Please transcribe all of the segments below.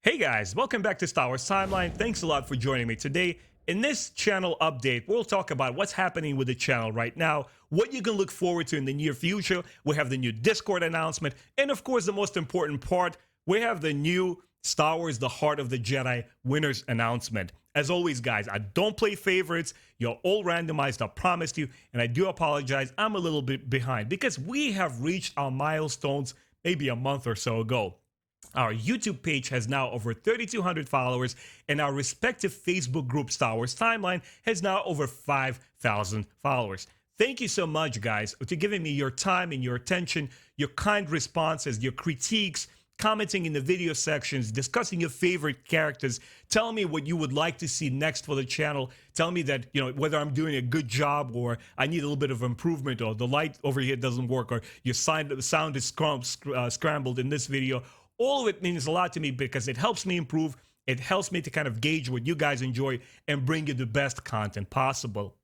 Hey guys, welcome back to Star Wars Timeline. Thanks a lot for joining me today. In this channel update, we'll talk about what's happening with the channel right now, what you can look forward to in the near future. We have the new Discord announcement, and of course, the most important part, we have the new Star Wars The Heart of the Jedi winners announcement. As always, guys, I don't play favorites. You're all randomized, I promised you, and I do apologize. I'm a little bit behind because we have reached our milestones maybe a month or so ago. Our YouTube page has now over 3,200 followers, and our respective Facebook group, Star Wars Timeline, has now over 5,000 followers. Thank you so much, guys, for giving me your time and your attention, your kind responses, your critiques, commenting in the video sections, discussing your favorite characters. Tell me what you would like to see next for the channel. Tell me that, whether I'm doing a good job or I need a little bit of improvement, or the light over here doesn't work, or your sound is scrambled in this video. All of it means a lot to me because it helps me improve. It helps me to kind of gauge what you guys enjoy and bring you the best content possible.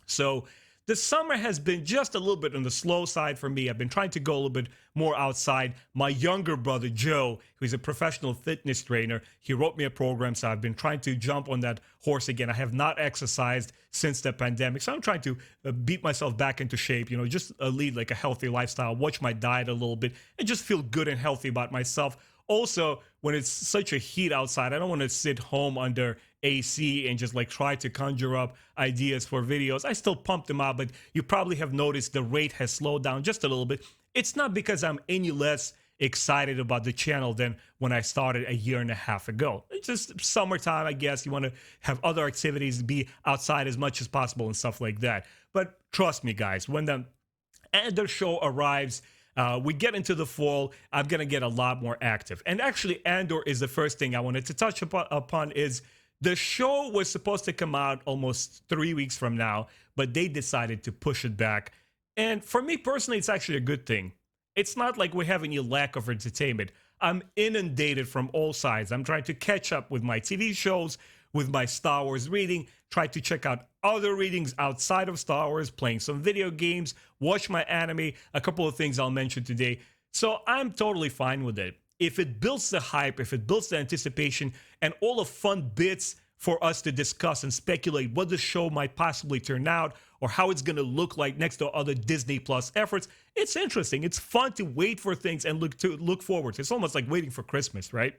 So the summer has been just a little bit on the slow side for me. I've been trying to go a little bit more outside. My younger brother, Joe, who's a professional fitness trainer, he wrote me a program, so I've been trying to jump on that horse again. I have not exercised since the pandemic, so I'm trying to beat myself back into shape, just lead like a healthy lifestyle, watch my diet a little bit, and just feel good and healthy about myself. Also, when it's such a heat outside, I don't want to sit home under AC and just like try to conjure up ideas for videos. I still pump them out, but you probably have noticed the rate has slowed down just a little bit. It's not because I'm any less excited about the channel than when I started a year and a half ago. It's just summertime, I guess. You want to have other activities, be outside as much as possible and stuff like that. But trust me, guys, when the Andor show arrives, we get into the fall, I'm going to get a lot more active. And actually, Andor is the first thing I wanted to touch upon is the show was supposed to come out almost 3 weeks from now, but they decided to push it back. And for me personally, it's actually a good thing. It's not like we have any lack of entertainment. I'm inundated from all sides. I'm trying to catch up with my TV shows, with my Star Wars reading, try to check out other readings outside of Star Wars, playing some video games, watch my anime, a couple of things I'll mention today. So I'm totally fine with it. If it builds the hype, if it builds the anticipation, and all the fun bits for us to discuss and speculate what the show might possibly turn out or how it's going to look like next to other Disney Plus efforts, it's interesting. It's fun to wait for things and look forward to. It's almost like waiting for Christmas, right?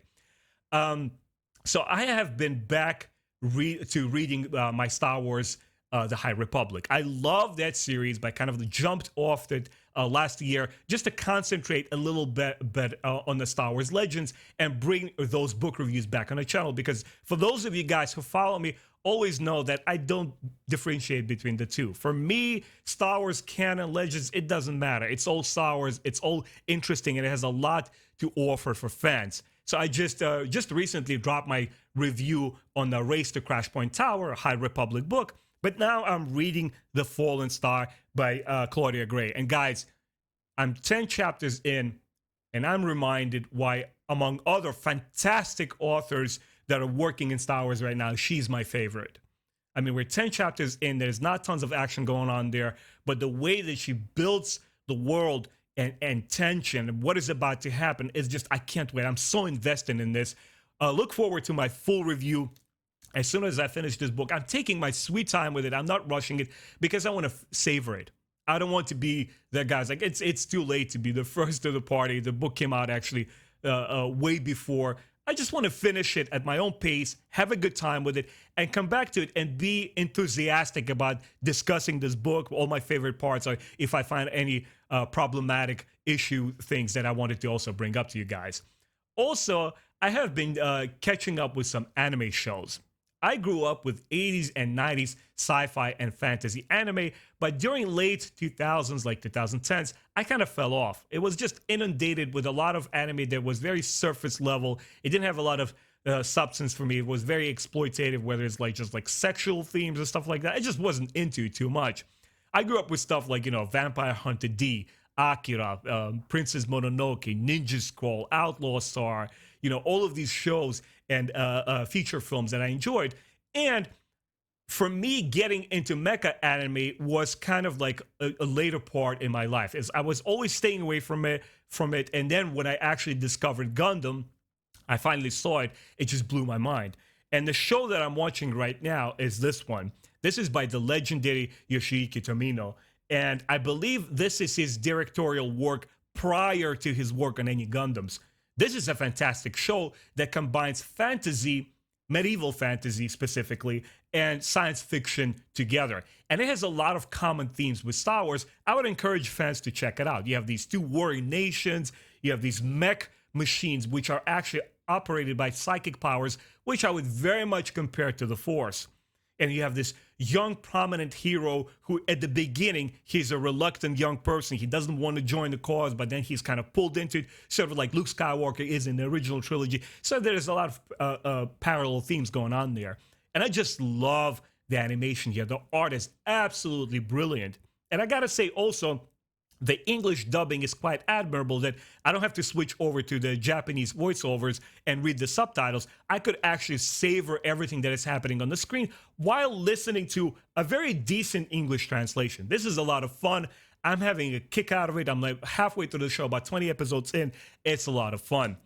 So I have been back reading my Star Wars, The High Republic. I love that series, but kind of jumped off it last year just to concentrate a little bit on the Star Wars Legends and bring those book reviews back on the channel. Because for those of you guys who follow me, always know that I don't differentiate between the two. For me, Star Wars canon, Legends, it doesn't matter. It's all Star Wars. It's all interesting, and it has a lot to offer for fans. So I just recently dropped my review on the Race to Crash Point Tower, a High Republic book. But now I'm reading The Fallen Star by Claudia Gray. And guys, I'm 10 chapters in, and I'm reminded why, among other fantastic authors that are working in Star Wars right now, she's my favorite. I mean, we're 10 chapters in. There's not tons of action going on there, but the way that she builds the world and tension and what is about to happen is just, I can't wait. I'm so invested in this. Look forward to my full review as soon as I finish this book. I'm taking my sweet time with it. I'm not rushing it because I want to savor it. I don't want to be that guy's like, it's too late to be the first to the party. The book came out actually way before. I just want to finish it at my own pace, have a good time with it, and come back to it and be enthusiastic about discussing this book, all my favorite parts, or if I find any problematic issue things that I wanted to also bring up to you guys. Also, I have been catching up with some anime shows. I grew up with 80s and 90s sci-fi and fantasy anime, but during late 2000s, like 2010s, I kind of fell off. It was just inundated with a lot of anime that was very surface level. It didn't have a lot of substance for me. It was very exploitative, whether it's like just like sexual themes and stuff like that. I just wasn't into it too much. I grew up with stuff like, Vampire Hunter D, Akira, Princess Mononoke, Ninja Scroll, Outlaw Star, all of these shows and feature films that I enjoyed. And for me, getting into mecha anime was kind of like a later part in my life. As I was always staying away from it. And then when I actually discovered Gundam, I finally saw it. It just blew my mind. And the show that I'm watching right now is this one. This is by the legendary Yoshiki Tomino. And I believe this is his directorial work prior to his work on any Gundams. This is a fantastic show that combines fantasy, medieval fantasy specifically, and science fiction together. And it has a lot of common themes with Star Wars. I would encourage fans to check it out. You have these two warring nations, you have these mech machines, which are actually operated by psychic powers, which I would very much compare to the Force. And you have this young, prominent hero who, at the beginning, he's a reluctant young person. He doesn't want to join the cause, but then he's kind of pulled into it, sort of like Luke Skywalker is in the original trilogy. So there's a lot of parallel themes going on there. And I just love the animation here. The art is absolutely brilliant. And I gotta say also, the English dubbing is quite admirable that I don't have to switch over to the Japanese voiceovers and read the subtitles. I could actually savor everything that is happening on the screen while listening to a very decent English translation. This is a lot of fun. I'm having a kick out of it. I'm like halfway through the show, about 20 episodes in. It's a lot of fun.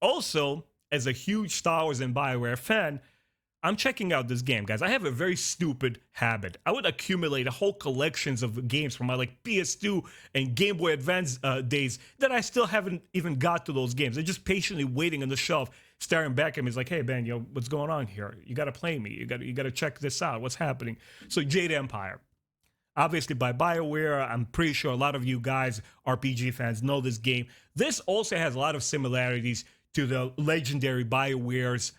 Also, as a huge Star Wars and BioWare fan, I'm checking out this game, guys. I have a very stupid habit. I would accumulate a whole collections of games from my like PS2 and Game Boy Advance days that I still haven't even got to those games. They're just patiently waiting on the shelf, staring back at me. It's like, hey, Ben, what's going on here? You got to play me. You got to check this out. What's happening? So Jade Empire. Obviously by BioWare, I'm pretty sure a lot of you guys, RPG fans, know this game. This also has a lot of similarities to the legendary BioWare's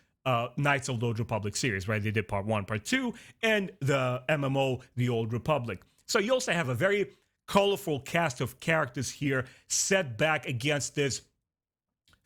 Knights of the Old Republic series, right? They did part 1, part 2, and the MMO, The Old Republic. So you also have a very colorful cast of characters here set back against this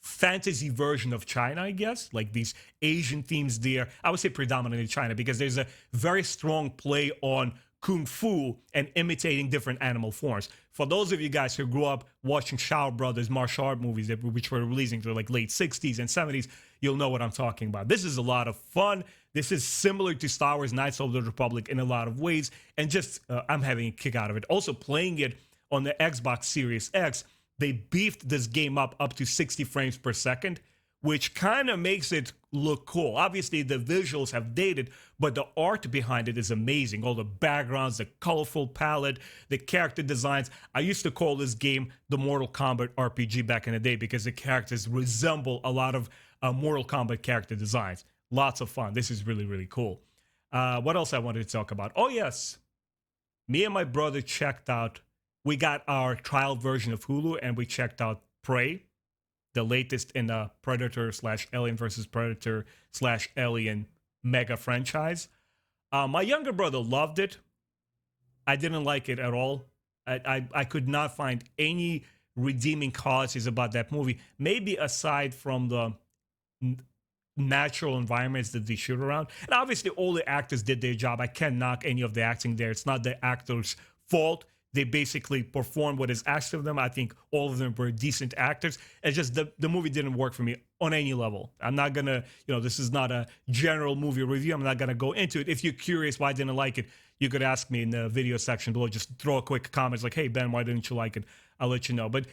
fantasy version of China, I guess, like these Asian themes there. I would say predominantly China because there's a very strong play on kung fu and imitating different animal forms. For those of you guys who grew up watching Shaw Brothers martial art movies which were releasing through like late 60s and 70s, you'll know what I'm talking about. This is a lot of fun. This is similar to Star Wars Knights of the Republic in a lot of ways, and just I'm having a kick out of it. Also playing it on the Xbox Series X, they beefed this game up to 60 frames per second, which kind of makes it look cool. Obviously, the visuals have dated, but the art behind it is amazing. All the backgrounds, the colorful palette, the character designs. I used to call this game the Mortal Kombat RPG back in the day because the characters resemble a lot of Mortal Kombat character designs. Lots of fun. This is really, really cool. What else I wanted to talk about? Oh, yes. Me and my brother checked out, we got our trial version of Hulu, and we checked out Prey, the latest in the Predator/Alien versus Predator/Alien mega franchise. My younger brother loved it. I didn't like it at all. I could not find any redeeming qualities about that movie, maybe aside from the natural environments that they shoot around. And obviously all the actors did their job. I can't knock any of the acting there. It's not the actors' fault. They basically performed what is asked of them. I think all of them were decent actors. It's just the movie didn't work for me on any level. I'm not going to, this is not a general movie review. I'm not going to go into it. If you're curious why I didn't like it, you could ask me in the video section below. Just throw a quick comment like, hey, Ben, why didn't you like it? I'll let you know. But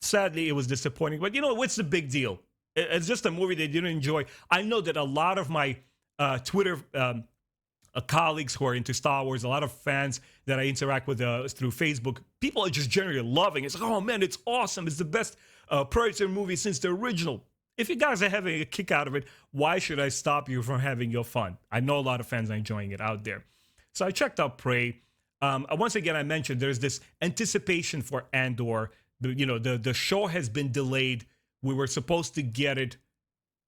sadly, it was disappointing. But what's the big deal? It's just a movie they didn't enjoy. I know that a lot of my Twitter colleagues who are into Star Wars, a lot of fans that I interact with through Facebook, people are just generally loving it. It's like, oh man, it's awesome. It's the best Predator movie since the original. If you guys are having a kick out of it, why should I stop you from having your fun? I know a lot of fans are enjoying it out there. So I checked out Prey. Once again, I mentioned there's this anticipation for Andor. The show has been delayed. We were supposed to get it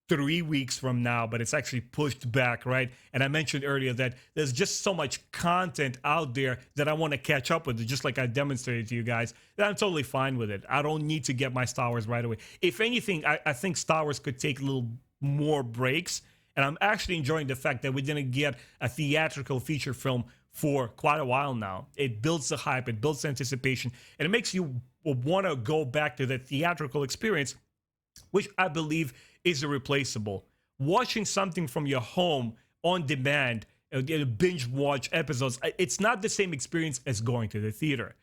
3 weeks from now, but it's actually pushed back, right? And I mentioned earlier that there's just so much content out there that I want to catch up with it, just like I demonstrated to you guys, that I'm totally fine with it. I don't need to get my Star Wars right away. If anything, I think Star Wars could take a little more breaks, and I'm actually enjoying the fact that we didn't get a theatrical feature film for quite a while now. It builds the hype, it builds the anticipation, and it makes you want to go back to the theatrical experience, which I believe is irreplaceable. Watching something from your home on demand, binge watch episodes, it's not the same experience as going to the theater.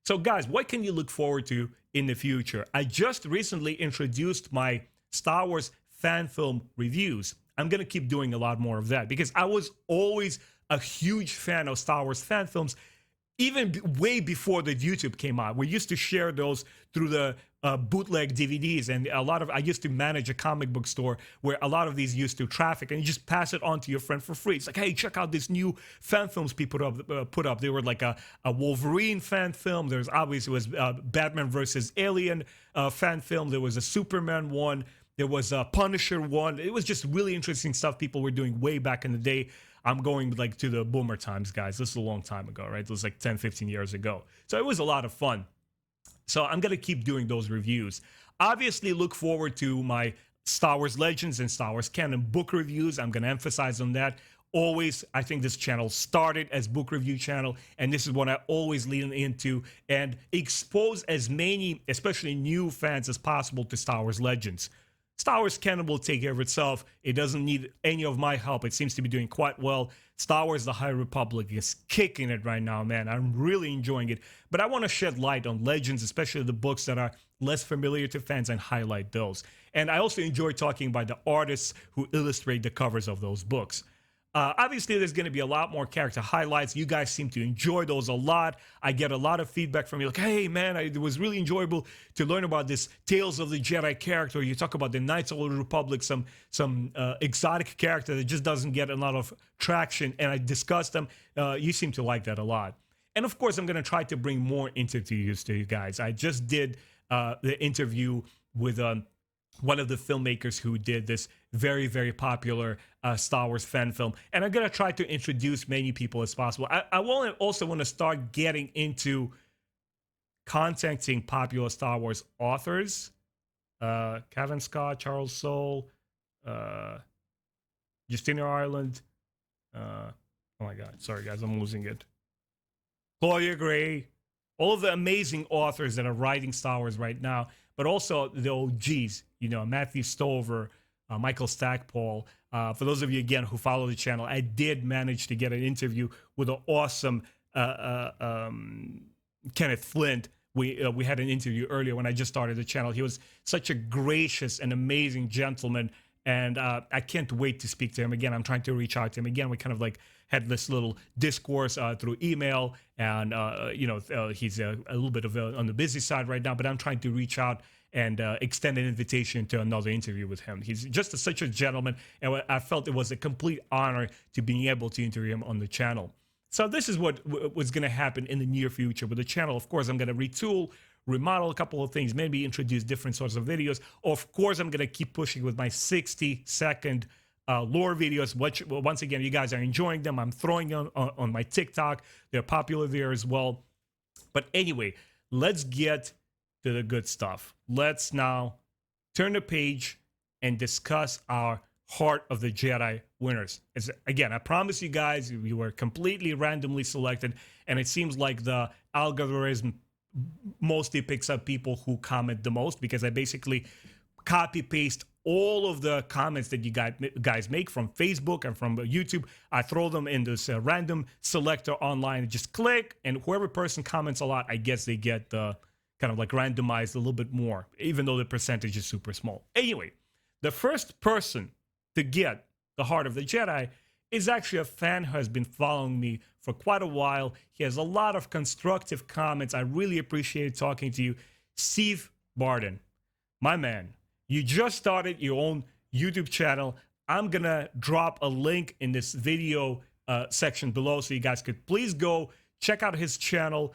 So guys, what can you look forward to in the future? I just recently introduced my Star Wars fan film reviews. I'm going to keep doing a lot more of that because I was always a huge fan of Star Wars fan films, even way before the YouTube came out. We used to share those through the bootleg DVDs, and I used to manage a comic book store where a lot of these used to traffic, and you just pass it on to your friend for free. It's like, hey, check out this new fan films people put up. They were like a Wolverine fan film. There's obviously was Batman versus Alien fan film. There was a Superman one. There was a Punisher one. It was just really interesting stuff people were doing way back in the day. I'm going like to the boomer times, guys. This is a long time ago, right? It was like 10, 15 years ago. So it was a lot of fun. So I'm going to keep doing those reviews. Obviously, look forward to my Star Wars Legends and Star Wars Canon book reviews. I'm going to emphasize on that. Always, I think this channel started as book review channel, and this is what I always lean into and expose as many, especially new fans as possible to Star Wars Legends. Star Wars Canon will take care of itself. It doesn't need any of my help. It seems to be doing quite well. Star Wars The High Republic is kicking it right now, man. I'm really enjoying it. But I want to shed light on Legends, especially the books that are less familiar to fans, and highlight those. And I also enjoy talking about the artists who illustrate the covers of those books. Obviously, there's going to be a lot more character highlights. You guys seem to enjoy those a lot. I get a lot of feedback from you like, hey, man, it was really enjoyable to learn about this Tales of the Jedi character. You talk about the Knights of the Republic, some exotic character that just doesn't get a lot of traction, and I discuss them. You seem to like that a lot. And, of course, I'm going to try to bring more interviews to you guys. I just did the interview with one of the filmmakers who did this very, very popular Star Wars fan film. And I'm going to try to introduce many people as possible. I also want to start getting into contacting popular Star Wars authors. Kevin Scott, Charles Soule, Justina Ireland. Oh my God. Sorry, guys. I'm losing it. Claudia Gray. All of the amazing authors that are writing Star Wars right now, but also the OGs, you know, Matthew Stover, Michael Stackpole. For those of you, again, who follow the channel, I did manage to get an interview with an awesome Kenneth Flint. We had an interview earlier when I just started the channel. He was such a gracious and amazing gentleman, and I can't wait to speak to him again. I'm trying to reach out to him again. We kind of like had this little discourse through email, and he's a little bit of on the busy side right now, but I'm trying to reach out and extend an invitation to another interview with him. He's just such a gentleman, and I felt it was a complete honor to being able to interview him on the channel. So this is what was going to happen in the near future with the channel. Of course, I'm going to retool, remodel a couple of things, maybe introduce different sorts of videos. Of course, I'm going to keep pushing with my 60-second lore videos. Once again, you guys are enjoying them. I'm throwing them on my TikTok. They're popular there as well. But anyway, let's get to the good stuff. Let's now turn the page and discuss our Heart of the Jedi winners. Again, I promise you guys, we were completely randomly selected, and it seems like the algorithm mostly picks up people who comment the most, because I basically copy paste all of the comments that you guys make from Facebook and from YouTube. I throw them in this random selector online and just click, and whoever person comments a lot, I guess they get kind of like randomized a little bit more, even though the percentage is super small. Anyway, the first person to get the Heart of the Jedi is actually a fan who has been following me for quite a while. He has a lot of constructive comments. I really appreciate talking to you. Steve Bardin, my man, you just started your own YouTube channel. I'm going to drop a link in this video section below, so you guys could please go check out his channel.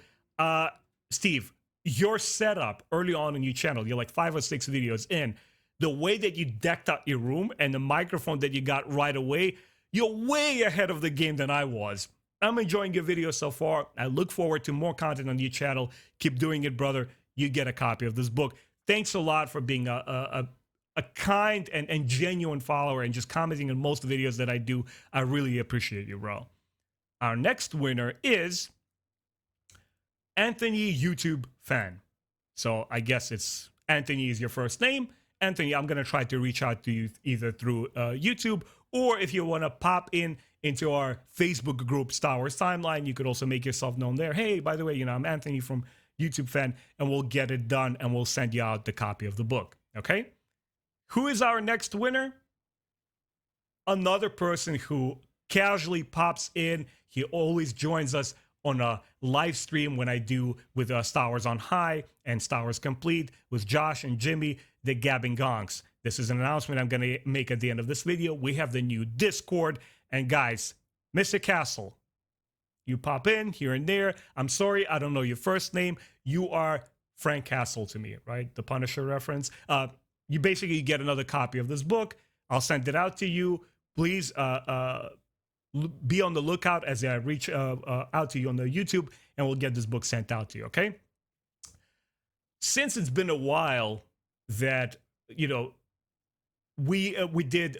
Steve, your setup early on in your channel, you're like 5 or 6 videos in, the way that you decked out your room and the microphone that you got right away, you're way ahead of the game than I was. I'm enjoying your video so far. I look forward to more content on your channel. Keep doing it, brother. You get a copy of this book. Thanks a lot for being a kind and genuine follower and just commenting on most videos that I do. I really appreciate you, bro. Our next winner is Anthony YouTube Fan. So I guess it's Anthony is your first name. Anthony, I'm going to try to reach out to you either through YouTube, or if you want to pop into our Facebook group, Star Wars Timeline, you could also make yourself known there. Hey, by the way, I'm Anthony from YouTube Fan, and we'll get it done, and we'll send you out the copy of the book, okay? Who is our next winner? Another person who casually pops in. He always joins us on a live stream when I do with Star Wars on High and Star Wars Complete with Josh and Jimmy, the Gabbing Gonks. This is an announcement I'm going to make at the end of this video. We have the new Discord. And guys, Mr. Castle, you pop in here and there. I'm sorry, I don't know your first name. You are Frank Castle to me, right? The Punisher reference. You basically get another copy of this book. I'll send it out to you. Please be on the lookout as I reach out to you on the YouTube, and we'll get this book sent out to you, okay? Since it's been a while that, you know, we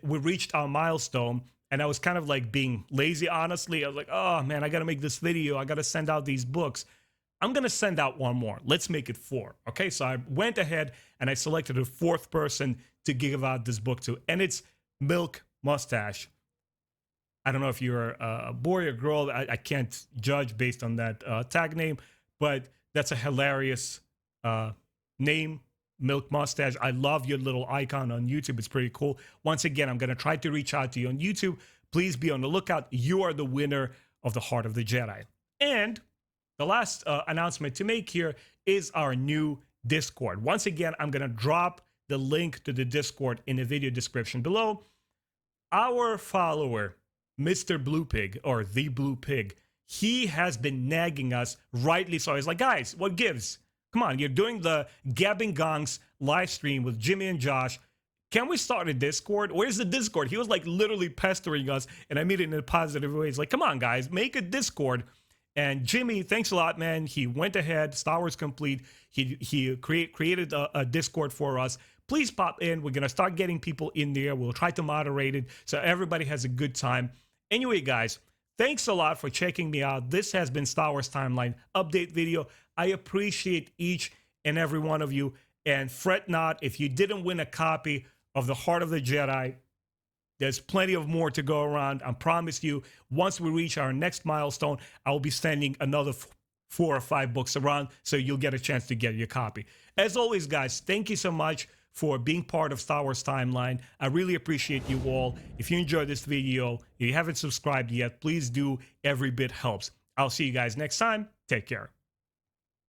reached our milestone, and I was kind of like being lazy, honestly. I was like, oh man, I gotta make this video. I gotta send out these books. I'm gonna send out one more. Let's make it 4. Okay, so I went ahead and I selected a 4th person to give out this book to, and it's Milk Mustache. I don't know if you're a boy or girl. I can't judge based on that tag name, but that's a hilarious name, Milk Mustache. I love your little icon on YouTube. It's pretty cool. Once again, I'm going to try to reach out to you on YouTube. Please be on the lookout. You are the winner of the Heart of the Jedi. And the last announcement to make here is our new Discord. Once again, I'm going to drop the link to the Discord in the video description below. Our follower, Mr. Blue Pig, or The Blue Pig, he has been nagging us, rightly so. He's like, guys, what gives? Come on, you're doing the Gabbing Gonks live stream with Jimmy and Josh. Can we start a Discord? Where's the Discord? He was like literally pestering us, and I mean it in a positive way. He's like, come on, guys, make a Discord. And Jimmy, thanks a lot, man. He went ahead, Star Wars Complete. He created a Discord for us. Please pop in. We're going to start getting people in there. We'll try to moderate it so everybody has a good time. Anyway, guys, thanks a lot for checking me out. This has been Star Wars Timeline Update video. I appreciate each and every one of you. And fret not, if you didn't win a copy of The Heart of the Jedi, there's plenty of more to go around. I promise you, once we reach our next milestone, I'll be sending another 4 or 5 books around, so you'll get a chance to get your copy. As always, guys, thank you so much for being part of Star Wars Timeline. I really appreciate you all. If you enjoyed this video, if you haven't subscribed yet, please do. Every bit helps. I'll see you guys next time. Take care.